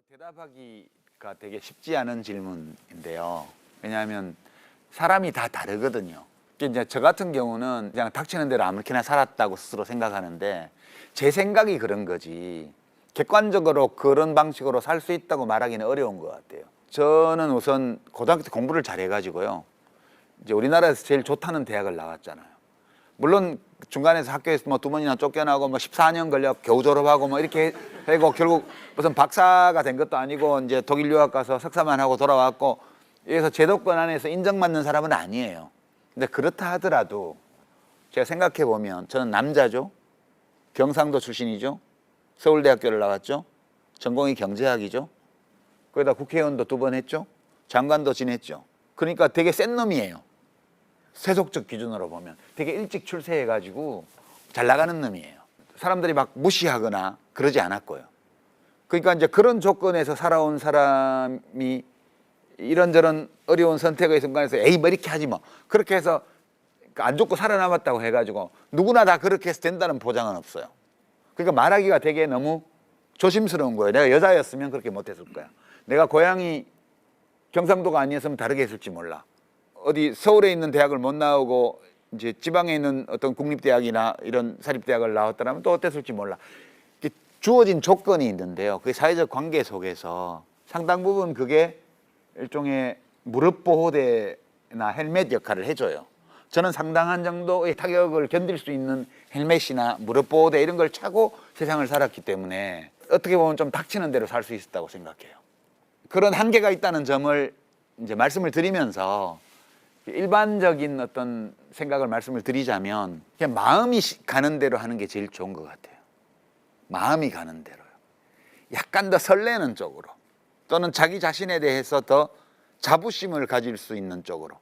대답하기가 되게 쉽지 않은 질문인데요. 왜냐하면 사람이 다 다르거든요. 이제 저 같은 경우는 그냥 닥치는 대로 아무렇게나 살았다고 스스로 생각하는데 제 생각이 그런 거지 객관적으로 그런 방식으로 살 수 있다고 말하기는 어려운 것 같아요. 저는 우선 고등학교 때 공부를 잘해가지고요. 이제 우리나라에서 제일 좋다는 대학을 나왔잖아요. 물론 중간에서 학교에서 뭐 2번이나 쫓겨나고 뭐 14년 걸려 겨우 졸업하고 뭐 이렇게 하고 결국 무슨 박사가 된 것도 아니고 이제 독일 유학 가서 석사만 하고 돌아왔고 여기서 제도권 안에서 인정받는 사람은 아니에요. 근데 그렇다 하더라도 제가 생각해 보면 저는 남자죠. 경상도 출신이죠. 서울대학교를 나왔죠. 전공이 경제학이죠. 거기다 국회의원도 2번 했죠. 장관도 지냈죠. 그러니까 되게 센 놈이에요. 세속적 기준으로 보면 되게 일찍 출세해가지고 잘 나가는 놈이에요. 사람들이 막 무시하거나 그러지 않았고요. 그러니까 이제 그런 조건에서 살아온 사람이 이런저런 어려운 선택의 순간에서 에이 뭐 이렇게 하지 뭐 그렇게 해서 안 죽고 살아남았다고 해가지고 누구나 다 그렇게 해서 된다는 보장은 없어요. 그러니까 말하기가 되게 너무 조심스러운 거예요. 내가 여자였으면 그렇게 못했을 거야. 내가 고향이 경상도가 아니었으면 다르게 했을지 몰라. 어디 서울에 있는 대학을 못 나오고 이제 지방에 있는 어떤 국립대학이나 이런 사립대학을 나왔더라면 또 어땠을지 몰라. 주어진 조건이 있는데요. 그 사회적 관계 속에서 상당 부분 그게 일종의 무릎 보호대나 헬멧 역할을 해줘요. 저는 상당한 정도의 타격을 견딜 수 있는 헬멧이나 무릎 보호대 이런 걸 차고 세상을 살았기 때문에 어떻게 보면 좀 닥치는 대로 살 수 있었다고 생각해요. 그런 한계가 있다는 점을 이제 말씀을 드리면서 일반적인 어떤 생각을 말씀을 드리자면 그냥 마음이 가는 대로 하는 게 제일 좋은 것 같아요. 마음이 가는 대로요. 약간 더 설레는 쪽으로 또는 자기 자신에 대해서 더 자부심을 가질 수 있는 쪽으로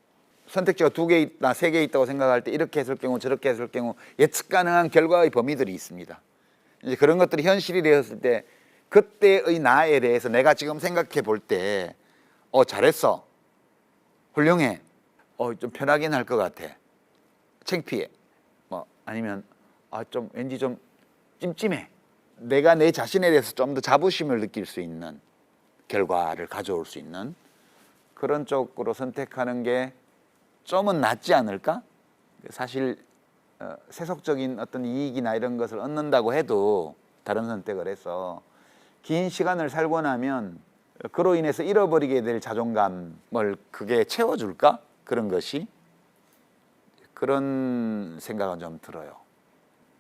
선택지가 2개 있다, 3개 있다고 생각할 때 이렇게 했을 경우 저렇게 했을 경우 예측 가능한 결과의 범위들이 있습니다. 이제 그런 것들이 현실이 되었을 때 그때의 나에 대해서 내가 지금 생각해 볼 때 잘했어, 훌륭해, 좀 편하긴 할 것 같아, 창피해, 뭐 아니면 좀 왠지 좀 찜찜해. 내가 내 자신에 대해서 좀 더 자부심을 느낄 수 있는 결과를 가져올 수 있는 그런 쪽으로 선택하는 게 좀은 낫지 않을까? 사실 세속적인 어떤 이익이나 이런 것을 얻는다고 해도 다른 선택을 해서 긴 시간을 살고 나면 그로 인해서 잃어버리게 될 자존감을 그게 채워줄까? 그런 것이 그런 생각은 좀 들어요.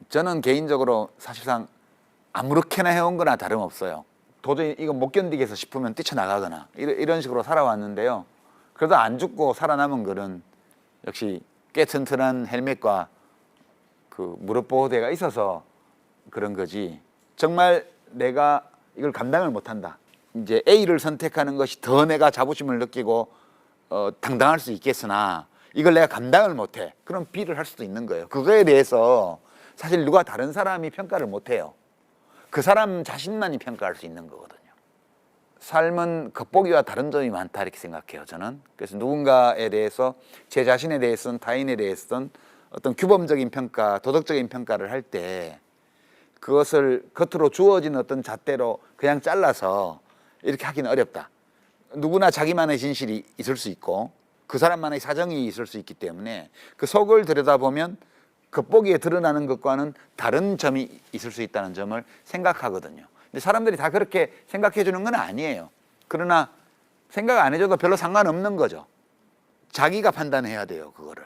저는 개인적으로 사실상 아무렇게나 해온 거나 다름없어요. 도저히 이거 못 견디겠어 싶으면 뛰쳐나가거나 이런 식으로 살아왔는데요. 그래도 안 죽고 살아남은 거는 역시 꽤 튼튼한 헬멧과 그 무릎 보호대가 있어서 그런 거지. 정말 내가 이걸 감당을 못한다. 이제 A를 선택하는 것이 더 내가 자부심을 느끼고 당당할 수 있겠으나 이걸 내가 감당을 못해. 그럼 B를 할 수도 있는 거예요. 그거에 대해서 사실 누가 다른 사람이 평가를 못해요. 그 사람 자신만이 평가할 수 있는 거거든요. 삶은 겉보기와 다른 점이 많다 이렇게 생각해요. 저는. 그래서 누군가에 대해서 제 자신에 대해서는 타인에 대해서는 어떤 규범적인 평가, 도덕적인 평가를 할 때 그것을 겉으로 주어진 어떤 잣대로 그냥 잘라서 이렇게 하기는 어렵다. 누구나 자기만의 진실이 있을 수 있고 그 사람만의 사정이 있을 수 있기 때문에 그 속을 들여다보면 겉보기에 드러나는 것과는 다른 점이 있을 수 있다는 점을 생각하거든요. 근데 사람들이 다 그렇게 생각해 주는 건 아니에요. 그러나 생각 안 해줘도 별로 상관없는 거죠. 자기가 판단해야 돼요, 그거를.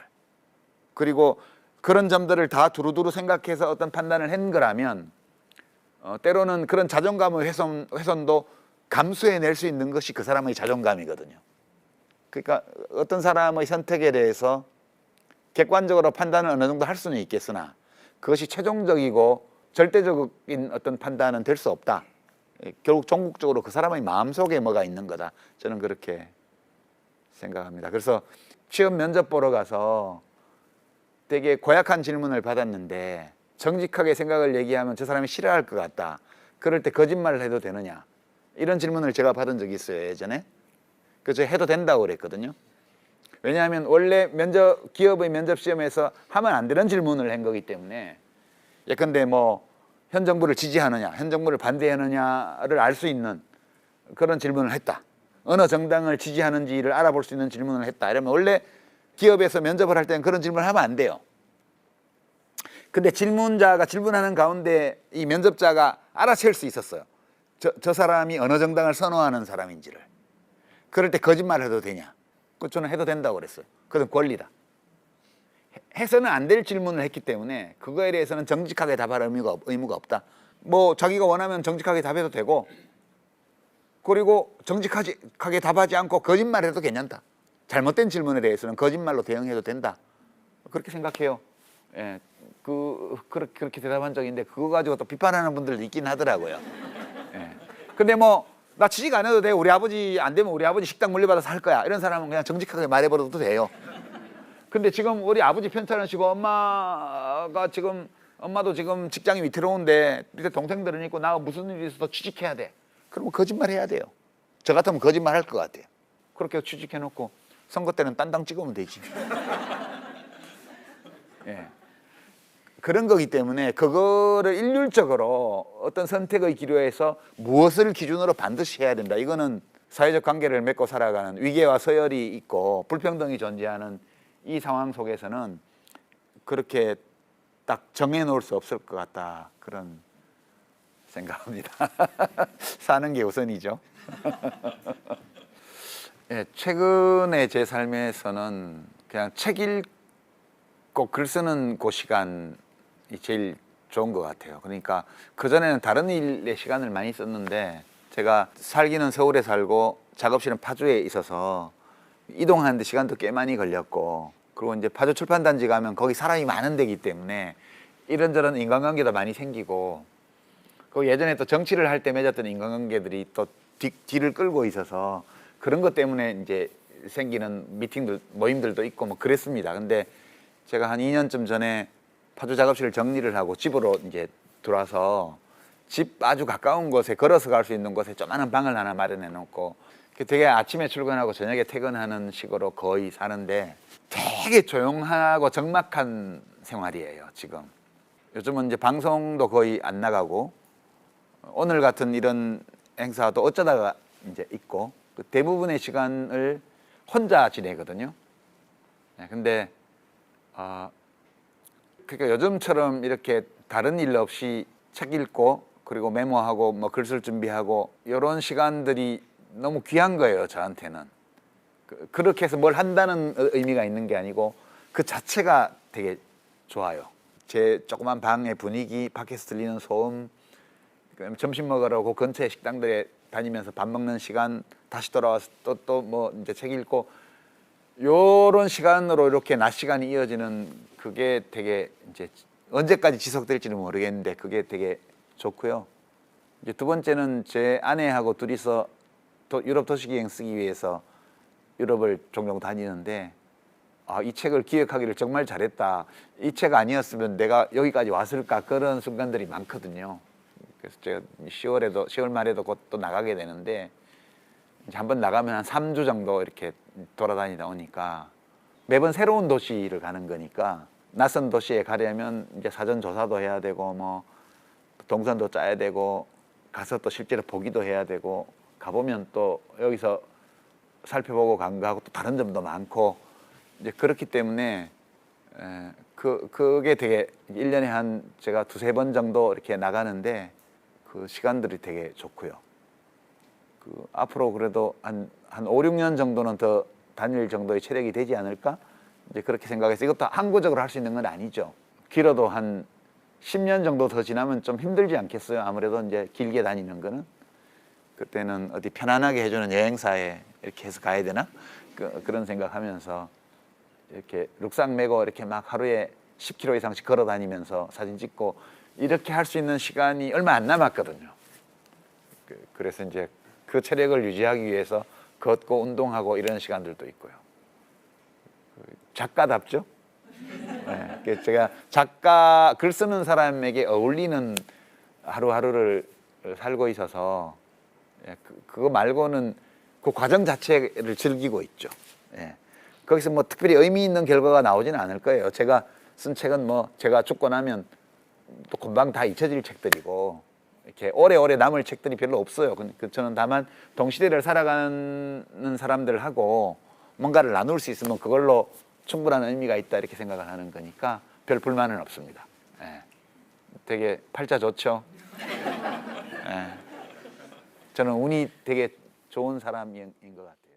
그리고 그런 점들을 다 두루두루 생각해서 어떤 판단을 한 거라면 때로는 그런 자존감의 훼손도 감수해낼 수 있는 것이 그 사람의 자존감이거든요. 그러니까 어떤 사람의 선택에 대해서 객관적으로 판단을 어느 정도 할 수는 있겠으나 그것이 최종적이고 절대적인 어떤 판단은 될 수 없다. 결국 종국적으로 그 사람의 마음속에 뭐가 있는 거다. 저는 그렇게 생각합니다. 그래서 취업 면접 보러 가서 되게 고약한 질문을 받았는데 정직하게 생각을 얘기하면 저 사람이 싫어할 것 같다. 그럴 때 거짓말을 해도 되느냐. 이런 질문을 제가 받은 적이 있어요, 예전에. 그래서 해도 된다고 그랬거든요. 왜냐하면 원래 기업의 면접 시험에서 하면 안 되는 질문을 한 거기 때문에 예컨대 뭐 현 정부를 지지하느냐, 현 정부를 반대하느냐를 알 수 있는 그런 질문을 했다. 어느 정당을 지지하는지를 알아볼 수 있는 질문을 했다. 이러면 원래 기업에서 면접을 할 때는 그런 질문을 하면 안 돼요. 근데 질문자가 질문하는 가운데 이 면접자가 알아챌 수 있었어요. 저 사람이 어느 정당을 선호하는 사람인지를. 그럴 때 거짓말을 해도 되냐? 저는 해도 된다고 그랬어요. 그건 권리다. 해서는 안 될 질문을 했기 때문에 그거에 대해서는 정직하게 답할 의무가 없다. 뭐 자기가 원하면 정직하게 답해도 되고, 그리고 정직하게 답하지 않고 거짓말해도 괜찮다. 잘못된 질문에 대해서는 거짓말로 대응해도 된다. 그렇게 생각해요. 예, 그렇게 대답한 적인데 그거 가지고 또 비판하는 분들도 있긴 하더라고요. 예. 근데 뭐 나 취직 안 해도 돼. 우리 아버지 안 되면 우리 아버지 식당 물려받아서 할 거야. 이런 사람은 그냥 정직하게 말해버려도 돼요. 근데 지금 우리 아버지 편찮으시고 엄마도 지금 직장이 위태로운데 밑에 동생들은 있고 나 무슨 일이 있어서 취직해야 돼. 그러면 거짓말 해야 돼요. 저 같으면 거짓말 할 것 같아요. 그렇게 취직해놓고 선거 때는 딴당 찍으면 되지. 예. 그런 거기 때문에 그거를 일률적으로 어떤 선택의 기로에서 무엇을 기준으로 반드시 해야 된다. 이거는 사회적 관계를 맺고 살아가는 위계와 서열이 있고 불평등이 존재하는 이 상황 속에서는 그렇게 딱 정해놓을 수 없을 것 같다. 그런 생각합니다. 사는 게 우선이죠. 예, 최근에 제 삶에서는 그냥 책 읽고 글 쓰는 그 시간이 제일 좋은 것 같아요. 그러니까 그전에는 다른 일에 시간을 많이 썼는데 제가 살기는 서울에 살고 작업실은 파주에 있어서 이동하는데 시간도 꽤 많이 걸렸고, 그리고 이제 파주 출판단지 가면 거기 사람이 많은 데기 때문에 이런저런 인간관계도 많이 생기고, 그 예전에 또 정치를 할 때 맺었던 인간관계들이 또 뒤를 끌고 있어서 그런 것 때문에 이제 생기는 모임들도 있고 뭐 그랬습니다. 근데 제가 한 2년쯤 전에 파주 작업실을 정리를 하고 집으로 이제 들어와서 집 아주 가까운 곳에 걸어서 갈 수 있는 곳에 조그마한 방을 하나 마련해 놓고 되게 아침에 출근하고 저녁에 퇴근하는 식으로 거의 사는데 되게 조용하고 적막한 생활이에요, 지금. 요즘은 이제 방송도 거의 안 나가고 오늘 같은 이런 행사도 어쩌다가 이제 있고 대부분의 시간을 혼자 지내거든요. 근데 그러니까 요즘처럼 이렇게 다른 일 없이 책 읽고 그리고 메모하고 뭐 글 쓸 준비하고 이런 시간들이 너무 귀한 거예요, 저한테는. 그렇게 해서 뭘 한다는 의미가 있는 게 아니고 그 자체가 되게 좋아요. 제 조그만 방의 분위기, 밖에서 들리는 소음, 점심 먹으러 그 근처의 식당들에 다니면서 밥 먹는 시간, 다시 돌아와서 또 뭐 이제 책 읽고 요런 시간으로 이렇게 낮 시간이 이어지는 그게 되게 이제 언제까지 지속될지는 모르겠는데 그게 되게 좋고요. 이제 두 번째는 제 아내하고 둘이서 유럽 도시기행 쓰기 위해서 유럽을 종종 다니는데 이 책을 기획하기를 정말 잘했다. 이 책 아니었으면 내가 여기까지 왔을까, 그런 순간들이 많거든요. 그래서 제가 10월 말에도 곧 또 나가게 되는데 이제 한번 나가면 한 3주 정도 이렇게 돌아다니다 오니까 매번 새로운 도시를 가는 거니까 낯선 도시에 가려면 이제 사전 조사도 해야 되고 뭐 동선도 짜야 되고 가서 또 실제로 보기도 해야 되고 가보면 또 여기서 살펴보고 간거하고 또 다른 점도 많고 이제 그렇기 때문에 그게 되게 1년에 한 제가 2-3번 정도 이렇게 나가는데 그 시간들이 되게 좋고요. 앞으로 그래도 한 5-6년 정도는 더 다닐 정도의 체력이 되지 않을까? 이제 그렇게 생각해서 이것도 항구적으로 할 수 있는 건 아니죠. 길어도 한 10년 정도 더 지나면 좀 힘들지 않겠어요? 아무래도 이제 길게 다니는 거는. 그때는 어디 편안하게 해주는 여행사에 이렇게 해서 가야 되나? 그런 생각하면서 이렇게 룩상 메고 이렇게 막 하루에 10km 이상씩 걸어 다니면서 사진 찍고 이렇게 할 수 있는 시간이 얼마 안 남았거든요. 그래서 이제 그 체력을 유지하기 위해서 걷고 운동하고 이런 시간들도 있고요. 작가답죠? 네, 제가 글 쓰는 사람에게 어울리는 하루하루를 살고 있어서 그거 말고는 그 과정 자체를 즐기고 있죠. 거기서 뭐 특별히 의미 있는 결과가 나오지는 않을 거예요. 제가 쓴 책은 뭐 제가 죽고 나면 또 금방 다 잊혀질 책들이고 이렇게 오래오래 남을 책들이 별로 없어요. 저는 다만 동시대를 살아가는 사람들하고 뭔가를 나눌 수 있으면 그걸로 충분한 의미가 있다 이렇게 생각을 하는 거니까 별 불만은 없습니다. 예. 되게 팔자 좋죠. 예. 저는 운이 되게 좋은 사람인 것 같아요.